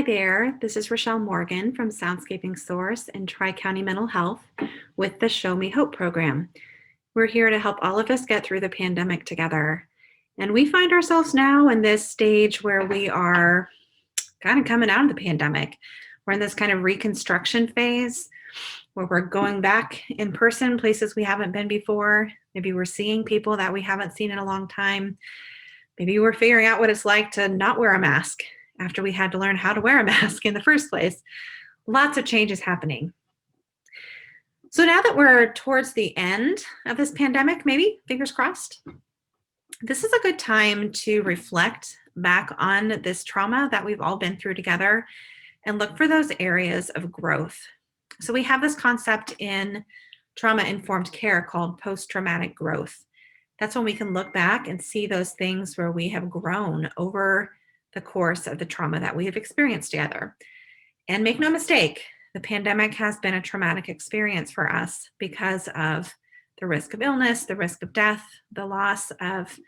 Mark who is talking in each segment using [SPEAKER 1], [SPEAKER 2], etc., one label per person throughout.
[SPEAKER 1] there, this is Rochelle Morgan from Soundscaping Source and Tri-County Mental Health with the Show Me Hope program. We're here to help all of us get through the pandemic together. And we find ourselves now in this stage where we are kind of coming out of the pandemic. We're in this kind of reconstruction phase where we're going back in person, places we haven't been before. Maybe we're seeing people that we haven't seen in a long time. Maybe we're figuring out what it's like to not wear a mask after we had to learn how to wear a mask in the first place. Lots of changes happening. So now that we're towards the end of this pandemic, maybe, fingers crossed, this is a good time to reflect back on this trauma that we've all been through together and look for those areas of growth. So we have this concept in trauma-informed care called post-traumatic growth. That's when we can look back and see those things where we have grown over the course of the trauma that we have experienced together. And make no mistake, the pandemic has been a traumatic experience for us because of the risk of illness, the risk of death, the loss of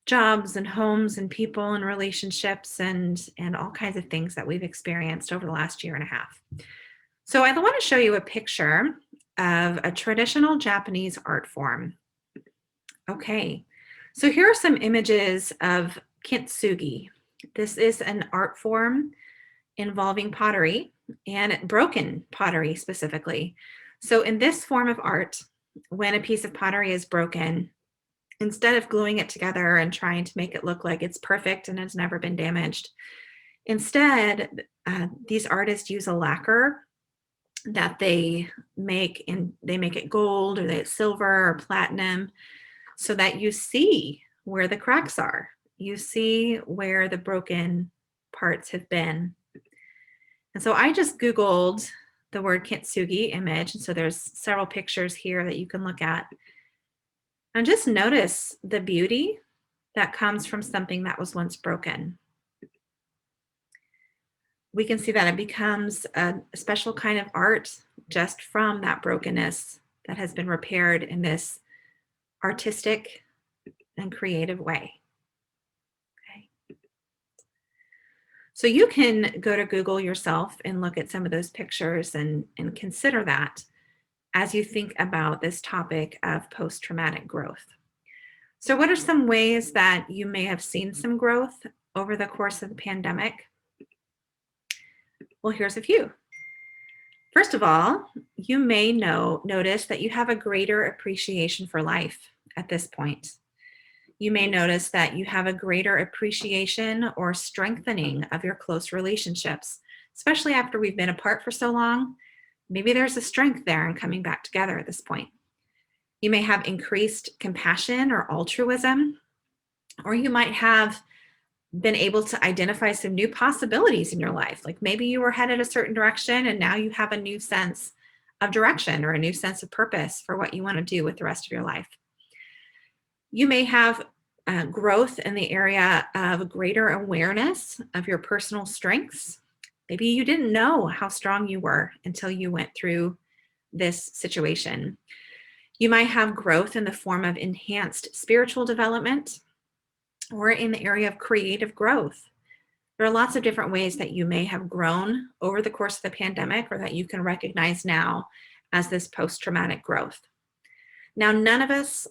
[SPEAKER 1] jobs and homes and people and relationships and all kinds of things that we've experienced over the last year and a half. So I want to show you a picture of a traditional Japanese art form. Okay, so here are some images of kintsugi. This is an art form involving pottery and broken pottery specifically. So in this form of art, when a piece of pottery is broken, instead of gluing it together and trying to make it look like it's perfect and has never been damaged, instead, these artists use a lacquer that they make it gold or silver or platinum so that you see where the cracks are. You see where the broken parts have been. And so I just Googled the word kintsugi image. And so there's several pictures here that you can look at. And just notice the beauty that comes from something that was once broken. We can see that it becomes a special kind of art just from that brokenness that has been repaired in this artistic and creative way. Okay. So you can go to Google yourself and look at some of those pictures and consider that as you think about this topic of post-traumatic growth. So what are some ways that you may have seen some growth over the course of the pandemic? Well, here's a few. First of all, you may notice that you have a greater appreciation for life at this point. You may notice that you have a greater appreciation or strengthening of your close relationships, especially after we've been apart for so long. Maybe there's a strength there in coming back together at this point. You may have increased compassion or altruism, or you might have been able to identify some new possibilities in your life. Like maybe you were headed a certain direction and now you have a new sense of direction or a new sense of purpose for what you want to do with the rest of your life. You may have growth in the area of greater awareness of your personal strengths. Maybe you didn't know how strong you were until you went through this situation. You might have growth in the form of enhanced spiritual development or in the area of creative growth. There are lots of different ways that you may have grown over the course of the pandemic or that you can recognize now as this post-traumatic growth. Now, none of us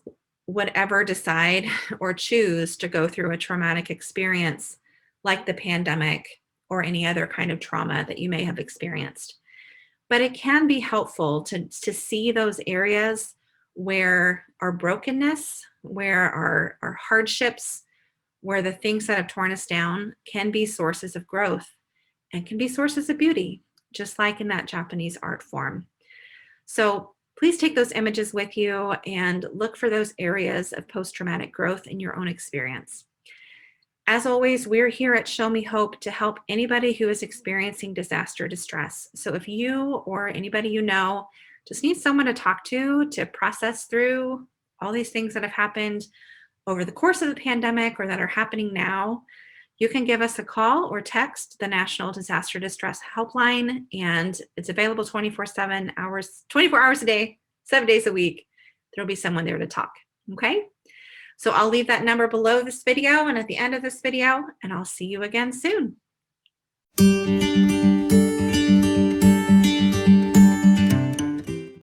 [SPEAKER 1] would ever decide or choose to go through a traumatic experience like the pandemic or any other kind of trauma that you may have experienced. But it can be helpful to see those areas where our brokenness, where our hardships, where the things that have torn us down can be sources of growth and can be sources of beauty, just like in that Japanese art form. So please take those images with you and look for those areas of post-traumatic growth in your own experience. As always, we're here at Show Me Hope to help anybody who is experiencing disaster distress. So if you or anybody you know just need someone to talk to process through all these things that have happened over the course of the pandemic or that are happening now, you can give us a call or text the National Disaster Distress Helpline, and it's available 24 hours a day, 7 days a week. There'll be someone there to talk, okay? So I'll leave that number below this video and at the end of this video, and I'll see you again soon.